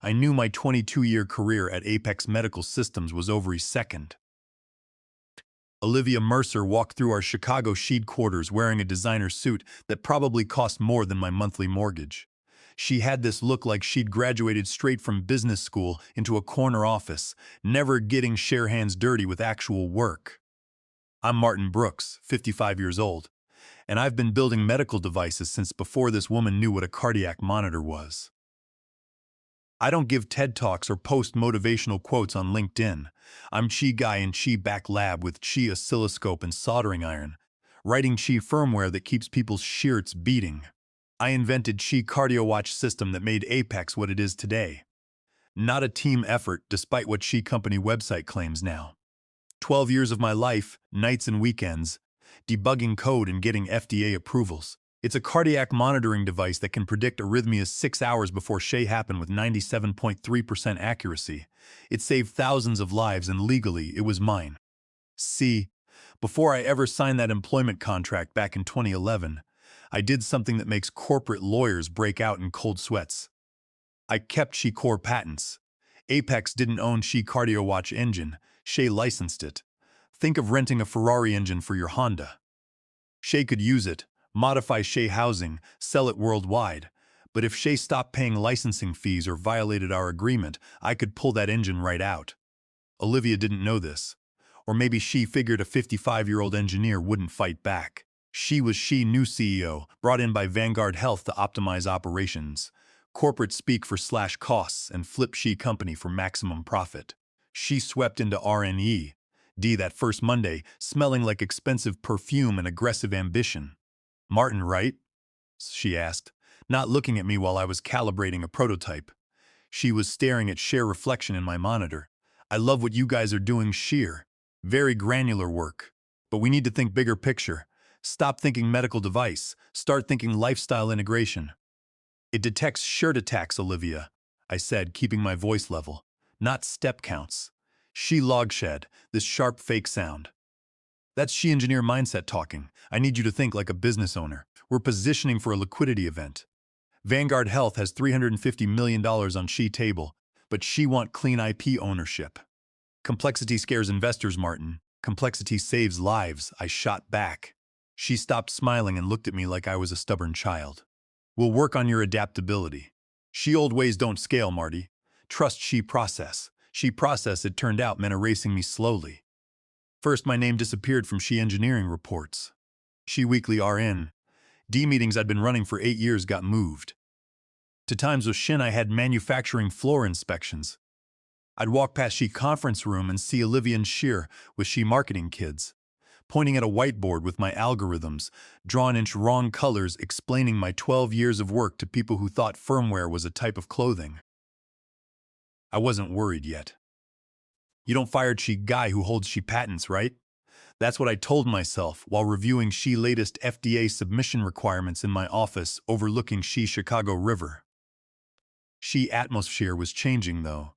I knew my 22-year career at Apex Medical Systems was over a second. Olivia Mercer walked through our Chicago Sheed quarters wearing a designer suit that probably cost more than my monthly mortgage. She had this look like she'd graduated straight from business school into a corner office, never getting share hands dirty with actual work. I'm Martin Brooks, 55 years old, and I've been building medical devices since before this woman knew what a cardiac monitor was. I don't give TED Talks or post motivational quotes on LinkedIn. I'm Chi Guy in Chi Back Lab with Chi oscilloscope and soldering iron, writing Chi firmware that keeps people's shirts beating. I invented Chi Cardio Watch system that made Apex what it is today. Not a team effort, despite what Chi Company website claims now. 12 years of my life, nights and weekends, debugging code and getting FDA approvals. It's a cardiac monitoring device that can predict arrhythmias 6 hours before they happen with 97.3% accuracy. It saved thousands of lives and legally it was mine. See, before I ever signed that employment contract back in 2011, I did something that makes corporate lawyers break out in cold sweats. I kept She core patents. Apex didn't own She Cardio Watch engine, She licensed it. Think of renting a Ferrari engine for your Honda. She could use it, modify She housing, sell it worldwide. But if She stopped paying licensing fees or violated our agreement, I could pull that engine right out. Olivia didn't know this. Or maybe she figured a 55-year-old engineer wouldn't fight back. She was She new CEO, brought in by Vanguard Health to optimize operations. Corporate speak for slash costs and flip She Company for maximum profit. She swept into R&E. D that first Monday, smelling like expensive perfume and aggressive ambition. Martin, right? She asked, not looking at me while I was calibrating a prototype. She was staring at sheer reflection in my monitor. I love what you guys are doing, sheer. Very granular work. But we need to think bigger picture. Stop thinking medical device. Start thinking lifestyle integration. It detects shirt attacks, Olivia, I said, keeping my voice level. Not step counts. She logshed, this sharp fake sound. That's She engineer mindset talking. I need you to think like a business owner. We're positioning for a liquidity event. Vanguard Health has $350 million on She table, but She want clean IP ownership. Complexity scares investors, Martin. Complexity saves lives, I shot back. She stopped smiling and looked at me like I was a stubborn child. We'll work on your adaptability. She old ways don't scale, Marty. Trust She process. She process, it turned out, meant erasing me slowly. First, my name disappeared from She engineering reports. She weekly RN. D meetings I'd been running for 8 years got moved. To times with Shin I had manufacturing floor inspections. I'd walk past She conference room and see Olivia and Sheer with She marketing kids, pointing at a whiteboard with my algorithms, drawn in wrong colors explaining my 12 years of work to people who thought firmware was a type of clothing. I wasn't worried yet. You don't fire She guy who holds She patents, right? That's what I told myself while reviewing She latest FDA submission requirements in my office overlooking She Chicago River. She atmosphere was changing, though.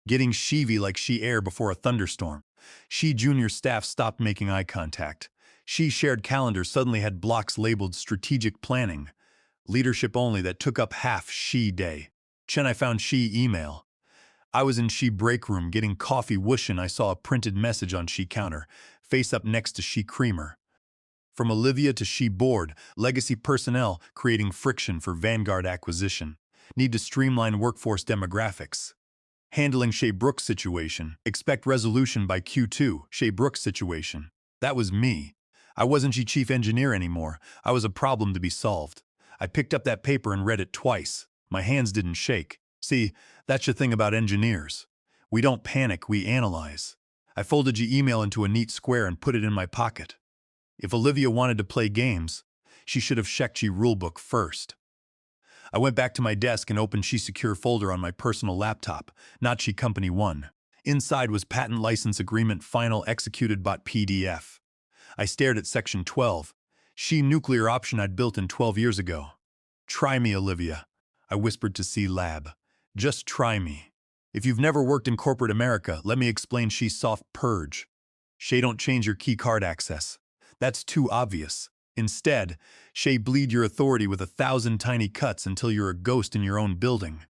Getting Shevy like She air before a thunderstorm. She junior staff stopped making eye contact. She shared calendar suddenly had blocks labeled strategic planning. Leadership only that took up half She day. Chen I found She email. I was in She break room getting coffee whooshin'. I saw a printed message on She counter, face up next to She creamer. From Olivia to She board, legacy personnel creating friction for Vanguard acquisition. Need to streamline workforce demographics. Handling She Brooks situation. Expect resolution by Q2. She Brooks situation. That was me. I wasn't She chief engineer anymore. I was a problem to be solved. I picked up that paper and read it twice. My hands didn't shake. See, that's the thing about engineers. We don't panic, we analyze. I folded She email into a neat square and put it in my pocket. If Olivia wanted to play games, she should have checked She rulebook first. I went back to my desk and opened She secure folder on my personal laptop, not She Company 1. Inside was patent license agreement final executed .pdf. I stared at section 12, She nuclear option I'd built in 12 years ago. Try me, Olivia, I whispered to C Lab. Just try me. If you've never worked in corporate America, let me explain She soft purge. She don't change your key card access. That's too obvious. Instead, She bleed your authority with 1,000 tiny cuts until you're a ghost in your own building.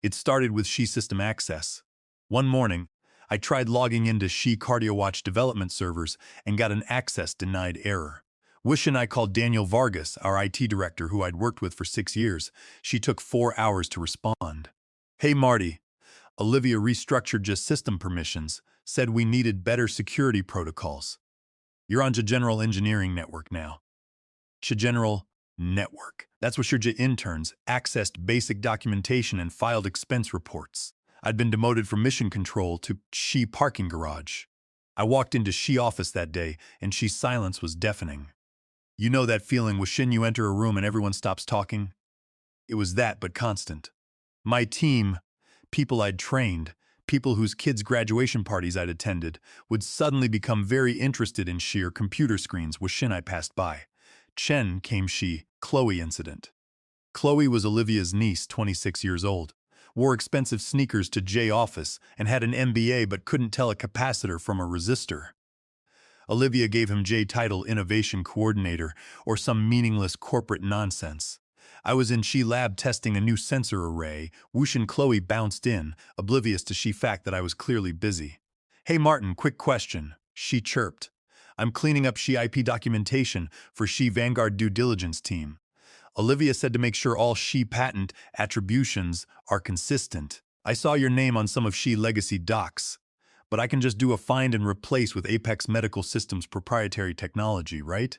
It started with She System Access. One morning, I tried logging into She CardioWatch development servers and got an access denied error. Wish and I called Daniel Vargas, our IT director who I'd worked with for 6 years. She took 4 hours to respond. Hey Marty, Olivia restructured just system permissions, said we needed better security protocols. You're on the General Engineering Network now. General Network. That's where your interns accessed basic documentation and filed expense reports. I'd been demoted from mission control to She parking garage. I walked into She office that day, and She's silence was deafening. You know that feeling when you enter a room and everyone stops talking? It was that, but constant. My team, people I'd trained, people whose kids' graduation parties I'd attended, would suddenly become very interested in sheer computer screens when I passed by. Chen came Chloe incident. Chloe was Olivia's niece, 26 years old, wore expensive sneakers to J office, and had an MBA but couldn't tell a capacitor from a resistor. Olivia gave him J title Innovation Coordinator or some meaningless corporate nonsense. I was in She lab testing a new sensor array. Whoosh and Chloe bounced in, oblivious to She fact that I was clearly busy. Hey Martin, quick question, She chirped. I'm cleaning up She IP documentation for She Vanguard due diligence team. Olivia said to make sure all She patent attributions are consistent. I saw your name on some of She legacy docs, but I can just do a find and replace with Apex Medical Systems proprietary technology, right?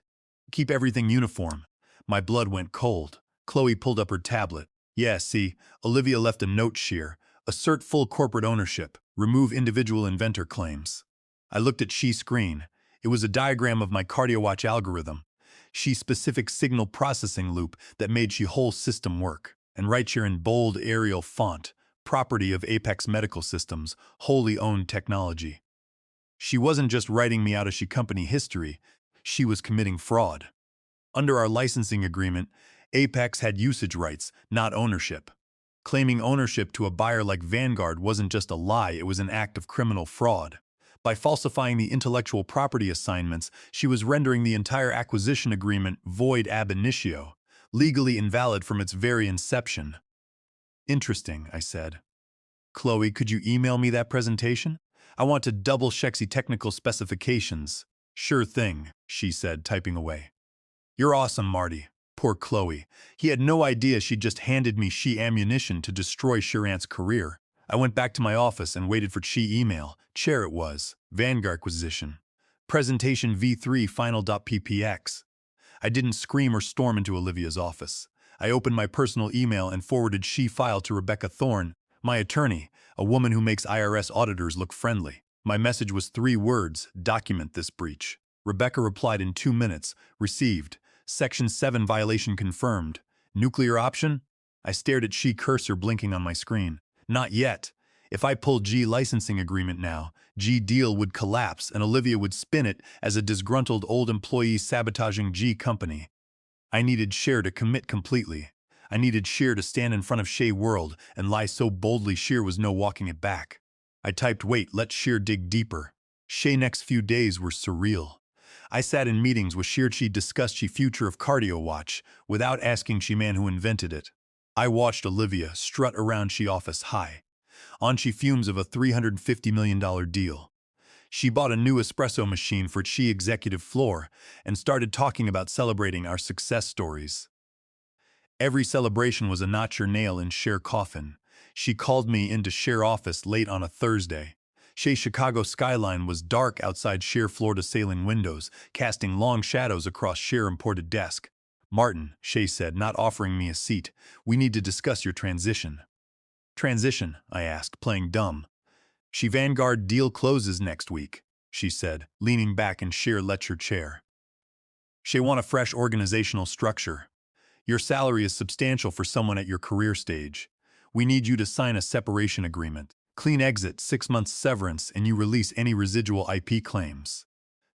Keep everything uniform. My blood went cold. Chloe pulled up her tablet. Yeah, see, Olivia left a note sheer. Assert full corporate ownership. Remove individual inventor claims. I looked at She screen. It was a diagram of my CardioWatch algorithm. She specific signal processing loop that made She whole system work. And right here in bold Arial font, property of Apex Medical Systems, wholly owned technology. She wasn't just writing me out of She company history, she was committing fraud. Under our licensing agreement, Apex had usage rights, not ownership. Claiming ownership to a buyer like Vanguard wasn't just a lie, it was an act of criminal fraud. By falsifying the intellectual property assignments, she was rendering the entire acquisition agreement void ab initio, legally invalid from its very inception. Interesting, I said. Chloe, could you email me that presentation? I want to double-check the technical specifications. Sure thing, she said, typing away. You're awesome, Marty. Poor Chloe. He had no idea she'd just handed me She ammunition to destroy Shirant's career. I went back to my office and waited for She email. Chair it was. Vanguard acquisition. Presentation V3 final.ppx. I didn't scream or storm into Olivia's office. I opened my personal email and forwarded She file to Rebecca Thorne, my attorney, a woman who makes IRS auditors look friendly. My message was 3 words: document this breach. Rebecca replied in 2 minutes. Received. Section 7 violation confirmed. Nuclear option? I stared at She cursor blinking on my screen. Not yet. If I pulled G licensing agreement now, G deal would collapse and Olivia would spin it as a disgruntled old employee sabotaging G company. I needed Cher to commit completely. I needed Cher to stand in front of Shea World and lie so boldly Cher was no walking it back. I typed, wait, let Cher dig deeper. Shea next few days were surreal. I sat in meetings with Cher. She discussed She future of CardioWatch without asking She man who invented it. I watched Olivia strut around She office high, on She fumes of a $350 million deal. She bought a new espresso machine for She executive floor and started talking about celebrating our success stories. Every celebration was a notcher nail in Cher coffin. She called me into Cher office late on a Thursday. Shea's Chicago skyline was dark outside Cher floor-to-ceiling windows, casting long shadows across Cher imported desk. Martin, Shea said, not offering me a seat, we need to discuss your transition. Transition, I asked, playing dumb. She Vanguard deal closes next week, she said, leaning back in Cher lecture chair. She want a fresh organizational structure. Your salary is substantial for someone at your career stage. We need you to sign a separation agreement. Clean exit, 6 months severance, and you release any residual IP claims.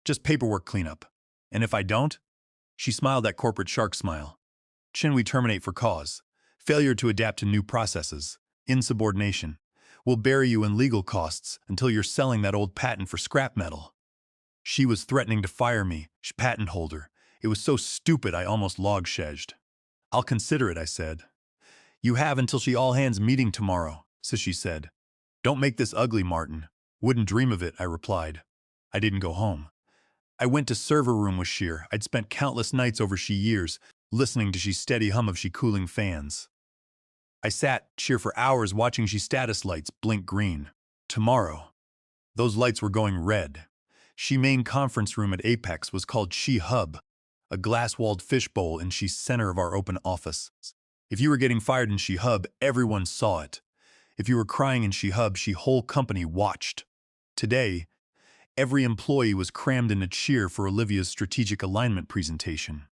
Just paperwork cleanup. And if I don't? She smiled that corporate shark smile. Chin, we terminate for cause. Failure to adapt to new processes. Insubordination. We'll bury you in legal costs until you're selling that old patent for scrap metal. She was threatening to fire me, patent holder. It was so stupid I almost log-shedged. I'll consider it, I said. You have until She all-hands meeting tomorrow. So she said, "Don't make this ugly, Martin." "Wouldn't dream of it," I replied. I didn't go home. I went to server room with Sheer. I'd spent countless nights over she years, listening to she steady hum of she cooling fans. I sat, Sheer, for hours watching she status lights blink green. Tomorrow. Those lights were going red. She main conference room at Apex was called She Hub, a glass-walled fishbowl in She's center of our open office. If you were getting fired in She Hub, everyone saw it. If you were crying in She Hub, She whole company watched. Today, every employee was crammed in a cheer for Olivia's strategic alignment presentation.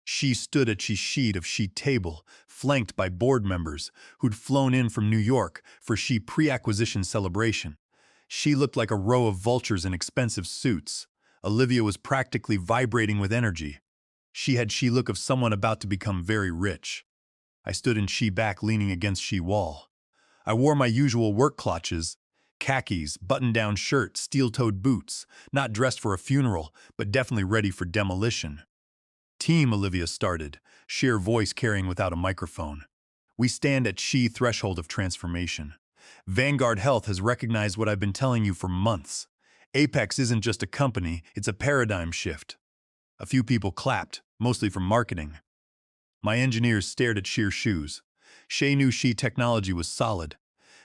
She stood at She's sheet of She table, flanked by board members who'd flown in from New York for She pre-acquisition celebration. She looked like a row of vultures in expensive suits. Olivia was practically vibrating with energy. She had She look of someone about to become very rich. I stood in She back leaning against She wall. I wore my usual work clutches, khakis, button-down shirt, steel-toed boots, not dressed for a funeral, but definitely ready for demolition. "Team," Olivia started, sheer voice carrying without a microphone. "We stand at She threshold of transformation. Vanguard Health has recognized what I've been telling you for months. Apex isn't just a company, it's a paradigm shift." A few people clapped, mostly from marketing. My engineers stared at Sheer's shoes. Shay knew She technology was solid,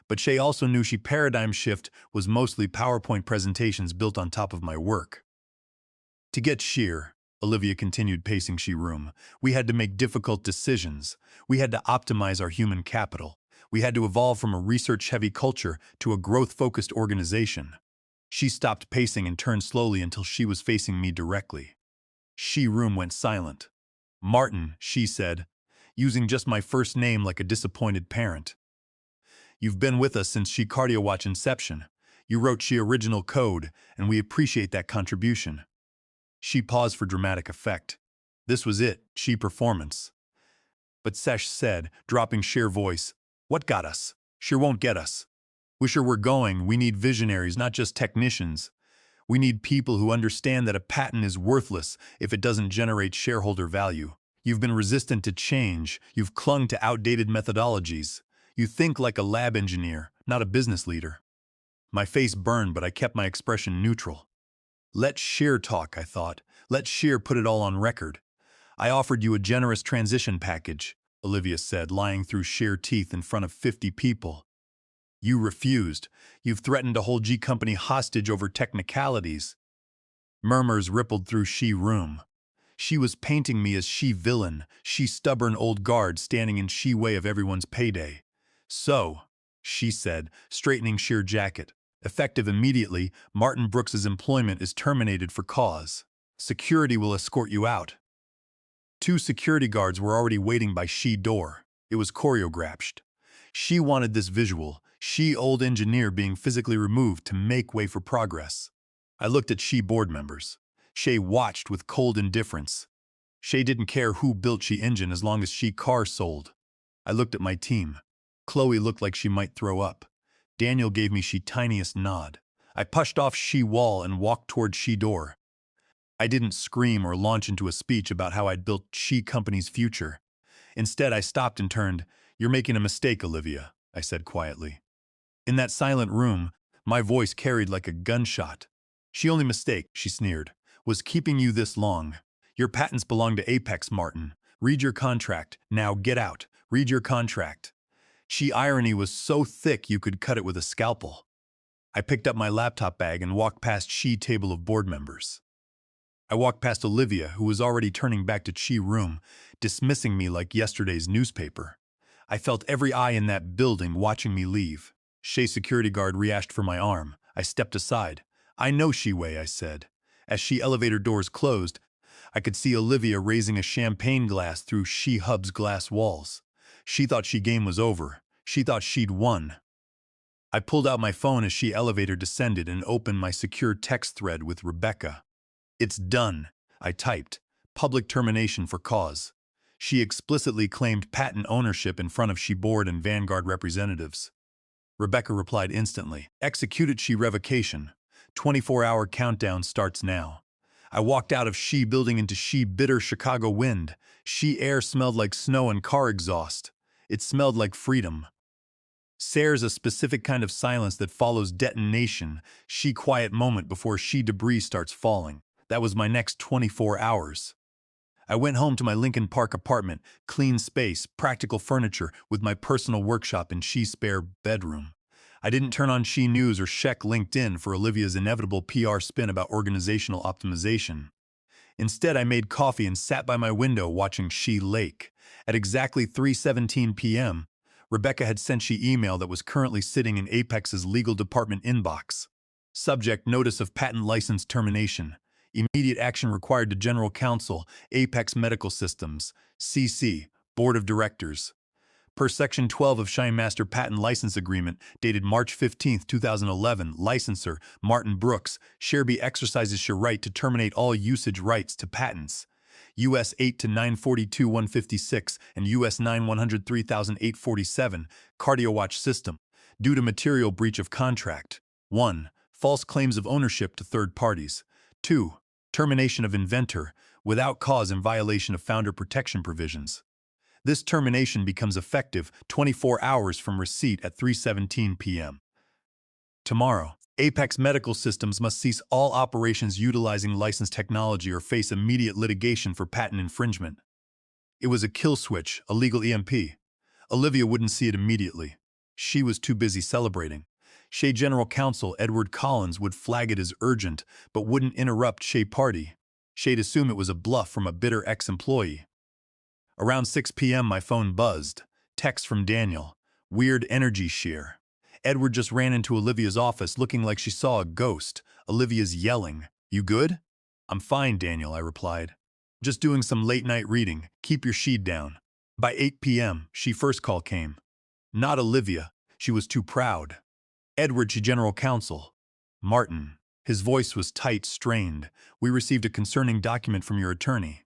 but Shay also knew She paradigm shift was mostly PowerPoint presentations built on top of my work. To get Sheer, Olivia continued pacing She room, we had to make difficult decisions. We had to optimize our human capital. We had to evolve from a research-heavy culture to a growth-focused organization. She stopped pacing and turned slowly until she was facing me directly. She room went silent. "Martin," she said, using just my first name like a disappointed parent. "You've been with us since She Cardio Watch inception. You wrote She original code, and we appreciate that contribution." She paused for dramatic effect. This was it, She performance. But Sesh said, dropping sheer voice, "What got us? Sure won't get us. We sure we're going. We need visionaries, not just technicians. We need people who understand that a patent is worthless if it doesn't generate shareholder value. You've been resistant to change. You've clung to outdated methodologies. You think like a lab engineer, not a business leader." My face burned, but I kept my expression neutral. Let Sheer talk, I thought. Let Sheer put it all on record. "I offered you a generous transition package," Olivia said, lying through sheer teeth in front of 50 people. "You refused. You've threatened to hold G Company hostage over technicalities." Murmurs rippled through She room. She was painting me as She villain, She stubborn old guard standing in She way of everyone's payday. "So," she said, straightening Sheer jacket, "effective immediately, Martin Brooks's employment is terminated for cause. Security will escort you out." 2 security guards were already waiting by She door. It was choreographed. She wanted this visual, She old engineer being physically removed to make way for progress. I looked at She board members. Shay watched with cold indifference. Shay didn't care who built She engine as long as She car sold. I looked at my team. Chloe looked like she might throw up. Daniel gave me She tiniest nod. I pushed off She wall and walked toward She door. I didn't scream or launch into a speech about how I'd built She Company's future. Instead, I stopped and turned. "You're making a mistake, Olivia," I said quietly. In that silent room, my voice carried like a gunshot. "She only mistake," she sneered, "was keeping you this long. Your patents belong to Apex, Martin. Read your contract. Now get out. Read your contract." She irony was so thick you could cut it with a scalpel. I picked up my laptop bag and walked past She table of board members. I walked past Olivia, who was already turning back to She room, dismissing me like yesterday's newspaper. I felt every eye in that building watching me leave. Shay's security guard reached for my arm. I stepped aside. "I know She way," I said. As She elevator doors closed, I could see Olivia raising a champagne glass through She Hub's glass walls. She thought She game was over. She thought she'd won. I pulled out my phone as She elevator descended and opened my secure text thread with Rebecca. "It's done," I typed. "Public termination for cause." She explicitly claimed patent ownership in front of She board and Vanguard representatives. Rebecca replied instantly. "Executed She revocation. 24-hour countdown starts now." I walked out of She building into She bitter Chicago wind. She air smelled like snow and car exhaust. It smelled like freedom. Sare's a specific kind of silence that follows detonation, she quiet moment before she debris starts falling. That was my next 24 hours. I went home to my Lincoln Park apartment, clean space, practical furniture, with my personal workshop and she spare bedroom. I didn't turn on She News or check LinkedIn for Olivia's inevitable PR spin about organizational optimization. Instead, I made coffee and sat by my window watching She Lake. At exactly 3:17 p.m., Rebecca had sent She email that was currently sitting in Apex's legal department inbox. Subject: Notice of Patent License Termination. Immediate action required to General Counsel, Apex Medical Systems, CC, Board of Directors. Per Section 12 of Shine Master Patent License Agreement, dated March 15, 2011, licensor, Martin Brooks, Sherby exercises her right to terminate all usage rights to patents. U.S. 8 to 942-156 and U.S. 9-103,847, CardioWatch System, due to material breach of contract. 1. False claims of ownership to third parties. 2. Termination of inventor, without cause in violation of founder protection provisions. This termination becomes effective 24 hours from receipt at 3:17 p.m. Tomorrow, Apex Medical Systems must cease all operations utilizing licensed technology or face immediate litigation for patent infringement. It was a kill switch, a legal EMP. Olivia wouldn't see it immediately. She was too busy celebrating. Shea General Counsel Edward Collins would flag it as urgent, but wouldn't interrupt Shea party. She'd assume it was a bluff from a bitter ex-employee. Around 6 p.m. my phone buzzed. Text from Daniel. Weird energy shear. Edward just ran into Olivia's office looking like she saw a ghost. Olivia's yelling. You good? I'm fine, Daniel, I replied. Just doing some late-night reading. Keep your sheet down. By 8 p.m., She first call came. Not Olivia. She was too proud. Edward, She General Counsel. Martin. His voice was tight, strained. We received a concerning document from your attorney.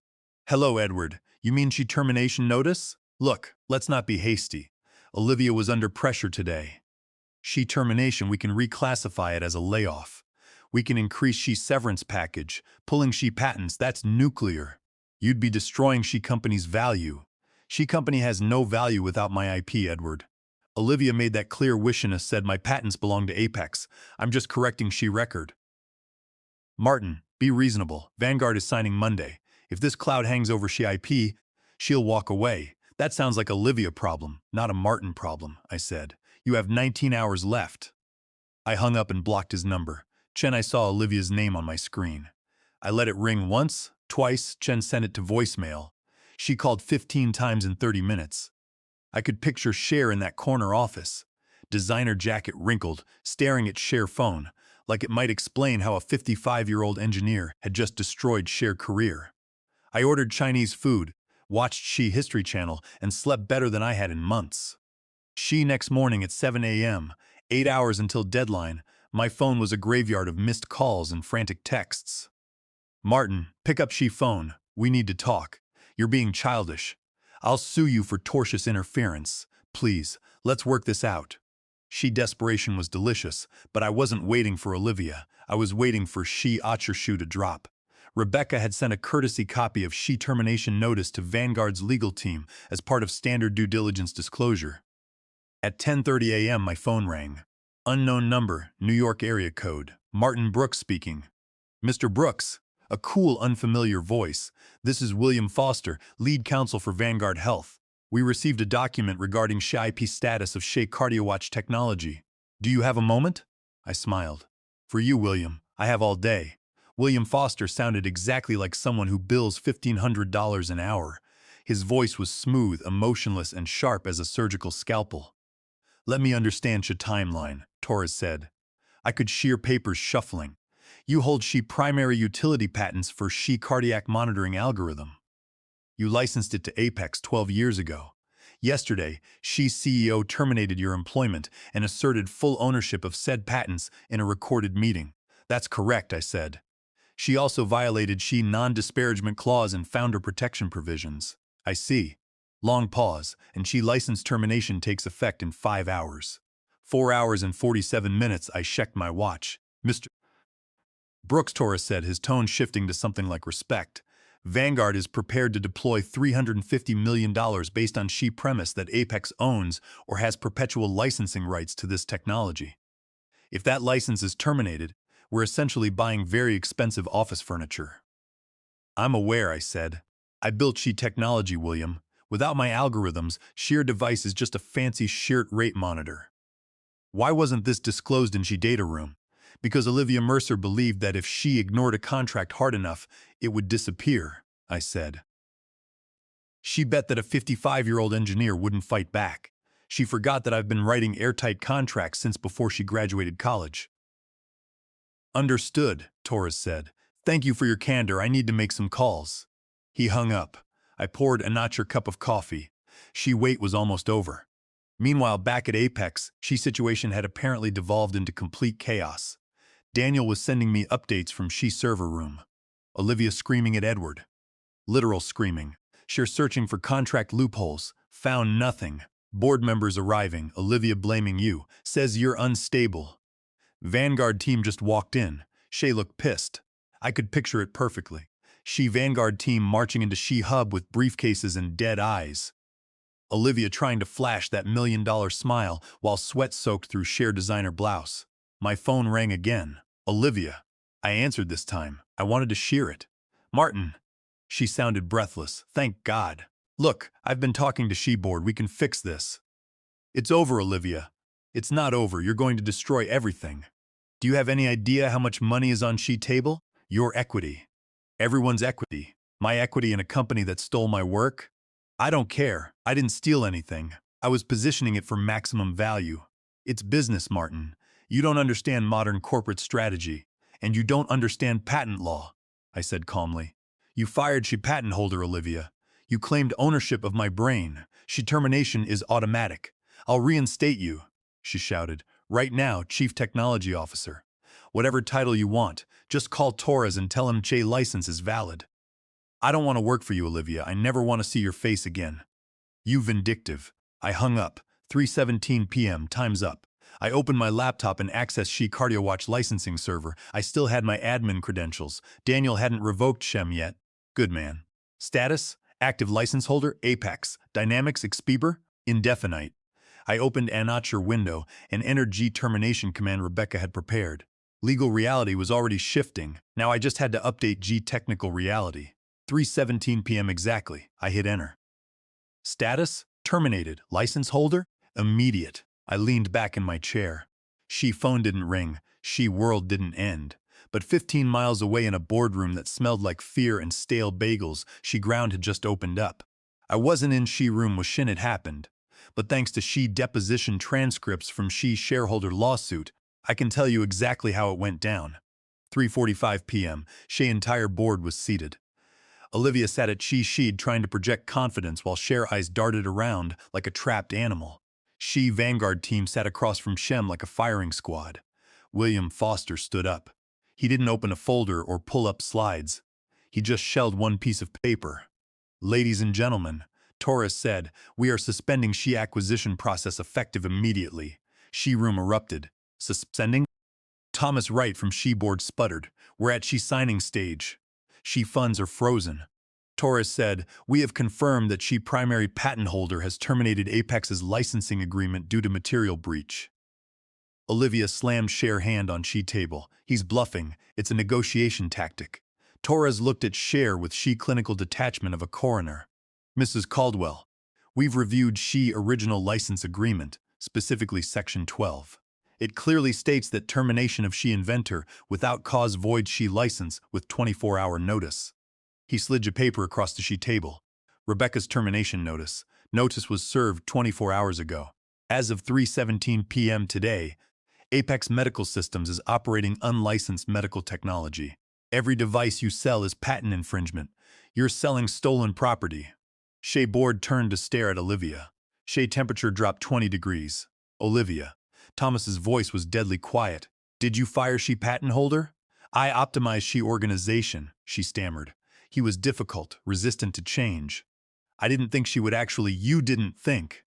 Hello, Edward. You mean She termination notice? Look, let's not be hasty. Olivia was under pressure today. She termination, we can reclassify it as a layoff. We can increase She severance package. Pulling She patents, that's nuclear. You'd be destroying She company's value. She company has no value without my IP, Edward. Olivia made that clear. Wishiness said my patents belong to Apex. I'm just correcting She record. Martin, be reasonable. Vanguard is signing Monday. If this cloud hangs over She IP, she'll walk away. That sounds like Olivia problem, not a Martin problem, I said. You have 19 hours left. I hung up and blocked his number. I saw Olivia's name on my screen. I let it ring once, twice. Chen sent it to voicemail. She called 15 times in 30 minutes. I could picture Cher in that corner office. Designer jacket wrinkled, staring at Cher phone, like it might explain how a 55-year-old engineer had just destroyed Cher career. I ordered Chinese food, watched She History Channel, and slept better than I had in months. She next morning at 7 a.m., 8 hours until deadline, my phone was a graveyard of missed calls and frantic texts. Martin, pick up She phone. We need to talk. You're being childish. I'll sue you for tortious interference. Please, let's work this out. She desperation was delicious, but I wasn't waiting for Olivia. I was waiting for She shoe to drop. Rebecca had sent a courtesy copy of She termination notice to Vanguard's legal team as part of standard due diligence disclosure. At 10:30 a.m. my phone rang. Unknown number, New York area code. Martin Brooks speaking. Mr. Brooks, a cool, unfamiliar voice. This is William Foster, lead counsel for Vanguard Health. We received a document regarding She IP status of She CardioWatch technology. Do you have a moment? I smiled. For you, William, I have all day. William Foster sounded exactly like someone who bills $1,500 an hour. His voice was smooth, emotionless, and sharp as a surgical scalpel. Let me understand your timeline, Torres said. I could shear papers shuffling. You hold She primary utility patents for She cardiac monitoring algorithm. You licensed it to Apex 12 years ago. Yesterday, She CEO terminated your employment and asserted full ownership of said patents in a recorded meeting. That's correct, I said. She also violated She non-disparagement clause and founder protection provisions. I see. Long pause, and She license termination takes effect in 5 hours. 4 hours and 47 minutes, I checked my watch. Mr. Brooks, Torres said, his tone shifting to something like respect. Vanguard is prepared to deploy $350 million based on she premise that Apex owns or has perpetual licensing rights to this technology. If that license is terminated, we're essentially buying very expensive office furniture. I'm aware, I said. I built she technology, William. Without my algorithms, sheer device is just a fancy sheer rate monitor. Why wasn't this disclosed in she data room? Because Olivia Mercer believed that if she ignored a contract hard enough, it would disappear, I said. She bet that a 55-year-old engineer wouldn't fight back. She forgot that I've been writing airtight contracts since before she graduated college. Understood, Torres said. Thank you for your candor. I need to make some calls. He hung up. I poured Initio cup of coffee. She wait was almost over. Meanwhile, back at Apex, she situation had apparently devolved into complete chaos. Daniel was sending me updates from she server room. Olivia screaming at Edward. Literal screaming. Sheer searching for contract loopholes. Found nothing. Board members arriving. Olivia blaming you. Says you're unstable. Vanguard team just walked in. Shay looked pissed. I could picture it perfectly. She Vanguard team marching into She Hub with briefcases and dead eyes. Olivia trying to flash that $1 million smile while sweat soaked through sheer designer blouse. My phone rang again. Olivia. I answered this time. I wanted to shear it. Martin. She sounded breathless. Thank God. Look, I've been talking to She Board. We can fix this. It's over, Olivia. It's not over. You're going to destroy everything. Do you have any idea how much money is on She table? Your equity. Everyone's equity. My equity in a company that stole my work? I don't care. I didn't steal anything. I was positioning it for maximum value. It's business, Martin. You don't understand modern corporate strategy, and you don't understand patent law, I said calmly. You fired She patent holder, Olivia. You claimed ownership of my brain. She termination is automatic. I'll reinstate you, she shouted. Right now, Chief Technology Officer. Whatever title you want, just call Torres and tell him Che license is valid. I don't want to work for you, Olivia. I never want to see your face again. You vindictive. I hung up. 3:17 p.m. Time's up. I opened my laptop and accessed She CardioWatch licensing server. I still had my admin credentials. Daniel hadn't revoked Shem yet. Good man. Status? Active license holder? Apex. Dynamics Expeber? Indefinite. I opened Initio window and entered G termination command Rebecca had prepared. Legal reality was already shifting. Now I just had to update G technical reality. 3:17 p.m. exactly. I hit enter. Status? Terminated. License holder? Immediate. I leaned back in my chair. She phone didn't ring. She world didn't end. But 15 miles away in a boardroom that smelled like fear and stale bagels, She ground had just opened up. I wasn't in She room when Shin had happened. But thanks to She deposition transcripts from She shareholder lawsuit, I can tell you exactly how it went down. 3:45 p.m. She entire board was seated. Olivia sat at She She'd trying to project confidence while Cher eyes darted around like a trapped animal. She Vanguard team sat across from Shem like a firing squad. William Foster stood up. He didn't open a folder or pull up slides. He just shelled one piece of paper. Ladies and gentlemen, Torres said, we are suspending She acquisition process effective immediately. She room erupted. Suspending? Thomas Wright from She board sputtered. We're at She signing stage. She funds are frozen. Torres said, we have confirmed that She primary patent holder has terminated Apex's licensing agreement due to material breach. Olivia slammed Cher hand on She table. He's bluffing. It's a negotiation tactic. Torres looked at Cher with She clinical detachment of a coroner. Mrs. Caldwell, we've reviewed She original license agreement, specifically Section 12. It clearly states that termination of She inventor without cause void She license with 24-hour notice. He slid a paper across the She table. Rebecca's termination notice. Notice was served 24 hours ago. As of 3:17 p.m. today, Apex Medical Systems is operating unlicensed medical technology. Every device you sell is patent infringement. You're selling stolen property. Shay board turned to stare at Olivia. Shay temperature dropped 20 degrees. Olivia. Thomas's voice was deadly quiet. Did you fire She patent holder? I optimized She organization, she stammered. He was difficult, resistant to change. I didn't think she would actually. You didn't think.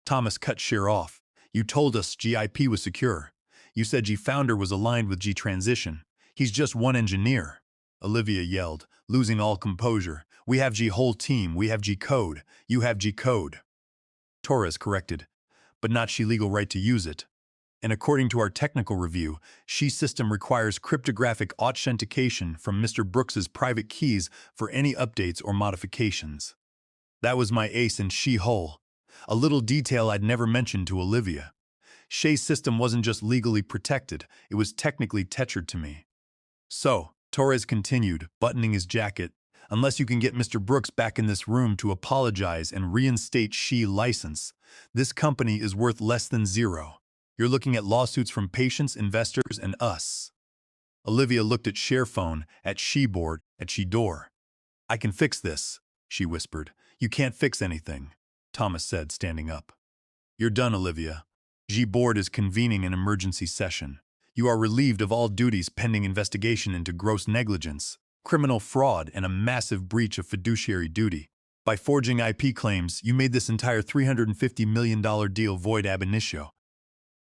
Thomas cut Cher off. You told us GIP was secure. You said G founder was aligned with G transition. He's just one engineer. Olivia yelled. losing all composure. We have G whole team, we have G code, you have G code. Torres corrected, but not she legal right to use it. And according to our technical review, she system requires cryptographic authentication from Mr. Brooks's private keys for any updates or modifications. That was my ace in she hole. A little detail I'd never mentioned to Olivia. Shay's system wasn't just legally protected, it was technically tethered to me. So, Torres continued, buttoning his jacket, unless you can get Mr. Brooks back in this room to apologize and reinstate she license, this company is worth less than zero. You're looking at lawsuits from patients, investors, and us. Olivia looked at SharePhone, at SheBoard, at SheDoor. I can fix this, she whispered. You can't fix anything, Thomas said, standing up. You're done, Olivia. SheBoard is convening an emergency session. You are relieved of all duties pending investigation into gross negligence, criminal fraud, and a massive breach of fiduciary duty. By forging IP claims, you made this entire $350 million deal void ab initio.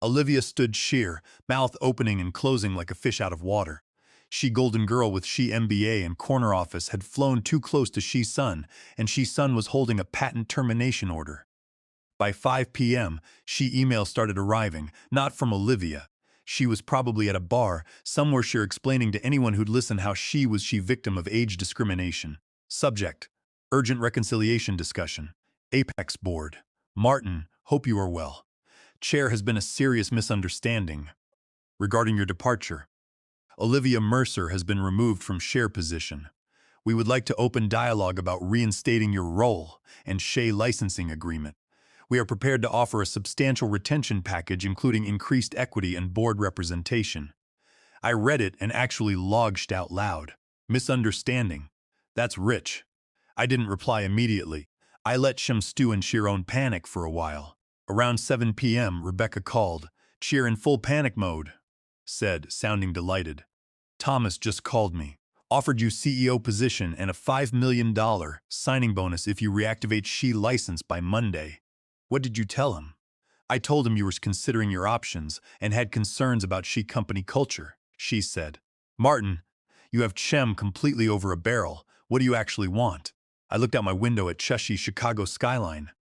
Olivia stood sheer, mouth opening and closing like a fish out of water. She golden girl with she MBA and corner office had flown too close to she son, and she son was holding a patent termination order. By 5 p.m., she emails started arriving, not from Olivia. She was probably at a bar, somewhere sure explaining to anyone who'd listen how she victim of age discrimination. Subject: urgent reconciliation discussion. Apex Board. Martin, hope you are well. Chair, has been a serious misunderstanding regarding your departure. Olivia Mercer has been removed from chair position. We would like to open dialogue about reinstating your role and Shay licensing agreement. We are prepared to offer a substantial retention package including increased equity and board representation. I read it and actually logged out loud. Misunderstanding. That's rich. I didn't reply immediately. I let Shem stew in sheer own panic for a while. Around 7 p.m., Rebecca called. Cheer in full panic mode, said, sounding delighted. Thomas just called me. Offered you CEO position and a $5 million signing bonus if you reactivate she license by Monday. What did you tell him? I told him you were considering your options and had concerns about she company culture, she said. Martin, you have Chem completely over a barrel. What do you actually want? I looked out my window at Cheshire Chicago skyline.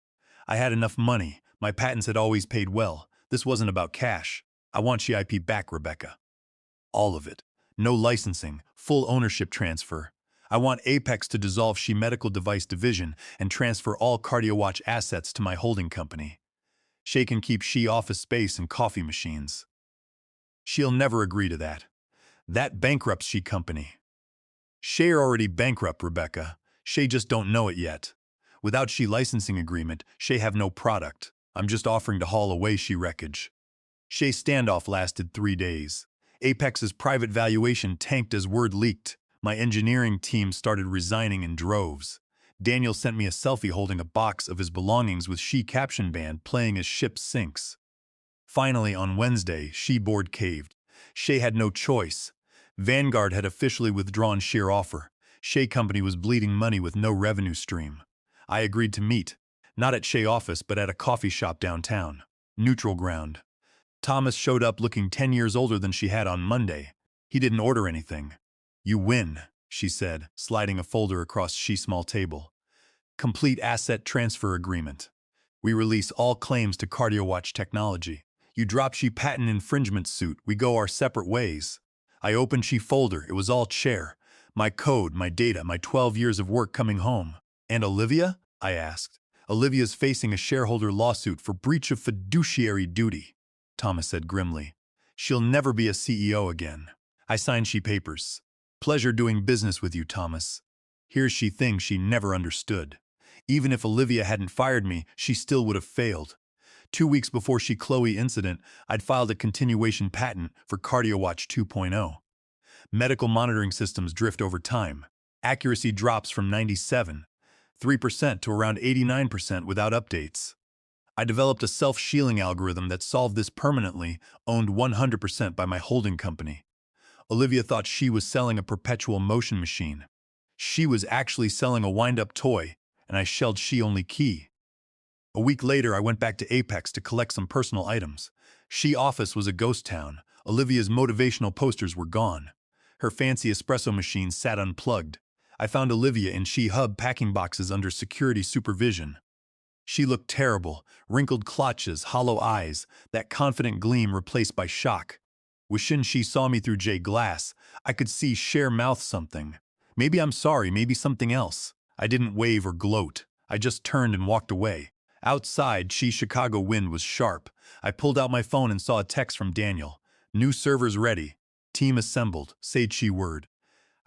I had enough money. My patents had always paid well. This wasn't about cash. I want she IP back, Rebecca. All of it. No licensing, full ownership transfer. I want Apex to dissolve she medical device division and transfer all CardioWatch assets to my holding company. She can keep she office space and coffee machines. She'll never agree to that. That bankrupts she company. She are already bankrupt, Rebecca. She just don't know it yet. Without she licensing agreement, she have no product. I'm just offering to haul away she wreckage. She standoff lasted 3 days. Apex's private valuation tanked as word leaked. My engineering team started resigning in droves. Daniel sent me a selfie holding a box of his belongings with she caption band playing as ship sinks. Finally, on Wednesday, she board caved. She had no choice. Vanguard had officially withdrawn sheer offer. She company was bleeding money with no revenue stream. I agreed to meet. Not at Shea office, but at a coffee shop downtown. Neutral ground. Thomas showed up looking 10 years older than she had on Monday. He didn't order anything. You win, she said, sliding a folder across she small table. Complete asset transfer agreement. We release all claims to CardioWatch technology. You drop she patent infringement suit. We go our separate ways. I opened she folder. It was all chair. My code, my data, my 12 years of work coming home. And Olivia? I asked. Olivia's facing a shareholder lawsuit for breach of fiduciary duty, Thomas said grimly. She'll never be a CEO again. I signed she papers. Pleasure doing business with you, Thomas. Here's she thing she never understood. Even if Olivia hadn't fired me, she still would have failed. 2 weeks before she Chloe incident, I'd filed a continuation patent for CardioWatch 2.0. Medical monitoring systems drift over time. Accuracy drops from 97.3% to around 89% without updates. I developed a self-shielding algorithm that solved this permanently, owned 100% by my holding company. Olivia thought she was selling a perpetual motion machine. She was actually selling a wind-up toy, and I shelled she only key. A week later, I went back to Apex to collect some personal items. She office was a ghost town. Olivia's motivational posters were gone. Her fancy espresso machine sat unplugged. I found Olivia in She Hub packing boxes under security supervision. She looked terrible, wrinkled clutches, hollow eyes, that confident gleam replaced by shock. Wishing she saw me through J glass, I could see Cher mouth something. Maybe I'm sorry, maybe something else. I didn't wave or gloat. I just turned and walked away. Outside, Chicago wind was sharp. I pulled out my phone and saw a text from Daniel. New servers ready. Team assembled. Say Chi word.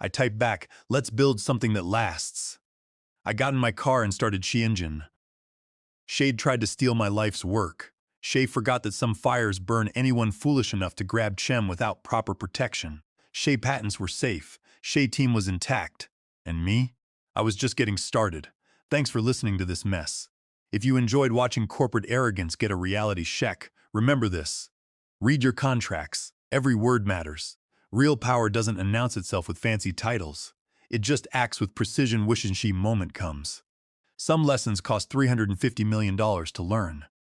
I typed back, let's build something that lasts. I got in my car and started Chi engine. Shade tried to steal my life's work. Shay forgot that some fires burn anyone foolish enough to grab Chem without proper protection. Shay patents were safe. Shay team was intact. And me? I was just getting started. Thanks for listening to this mess. If you enjoyed watching corporate arrogance get a reality check, remember this. Read your contracts. Every word matters. Real power doesn't announce itself with fancy titles. It just acts with precision wishing she moment comes. Some lessons cost $350 million to learn.